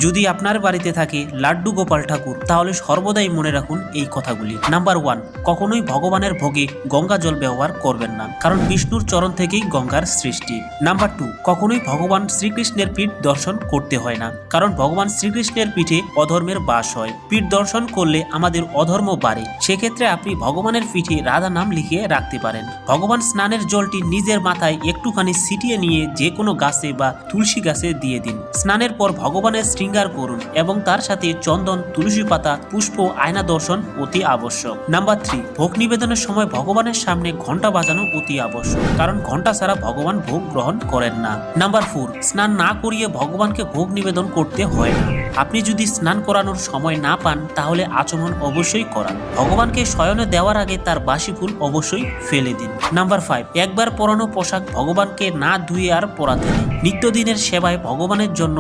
যদি আপনার বাড়িতে থাকে লাড্ডু গোপাল ঠাকুর তাহলে সর্বদাই মনে রাখুন এই কথাগুলি। নাম্বার 1, কখনোই ভগবানের ভোগে গঙ্গা জল ব্যবহার করবেন না, কারণ বিষ্ণুর চরণ থেকেই গঙ্গার সৃষ্টি। নাম্বার 2, কখনোই ভগবান শ্রীকৃষ্ণের পীঠ দর্শন করতে হয় না, কারণ ভগবান শ্রীকৃষ্ণের পিঠে অধর্মের বাস হয়। পীঠ দর্শন করলে আমাদের অধর্ম বাড়ে। সেক্ষেত্রে আপনি ভগবানের পিঠে রাধা নাম লিখিয়ে রাখতে পারেন। ভগবান স্নানের জলটি নিজের মাথায় একটুখানি ছিটিয়ে নিয়ে যে কোনো গাছে বা তুলসী গাছে দিয়ে দিন। স্নানের পর ভগবানের শৃঙ্গার করুন এবং তার সাথে চন্দন, তুলসী পাতা, পুষ্প, আয়না দর্শন অতি আবশ্যক। নাম্বার 3, ভোগ নিবেদনের সময় ভগবানের সামনে ঘন্টা বাজানো অতি আবশ্যক, কারণ ঘন্টা ছাড়া ভগবান ভোগ গ্রহণ করেন না। নাম্বার 4, স্নান না করিয়ে ভগবানকে ভোগ নিবেদন করতে হয় না। আপনি যদি স্নান করানোর সময় না পান তাহলে আচমন অবশ্যই করান। ভগবানকে শয়নে দেওয়ার আগে তার বাসি ফুল অবশ্যই ফেলে দিন। নাম্বার 5, একবার পরানো পোশাক ভগবানকে না ধুয়ে আর পরাতে নেই। নিত্যদিনের সেবায় ভগবানের জন্য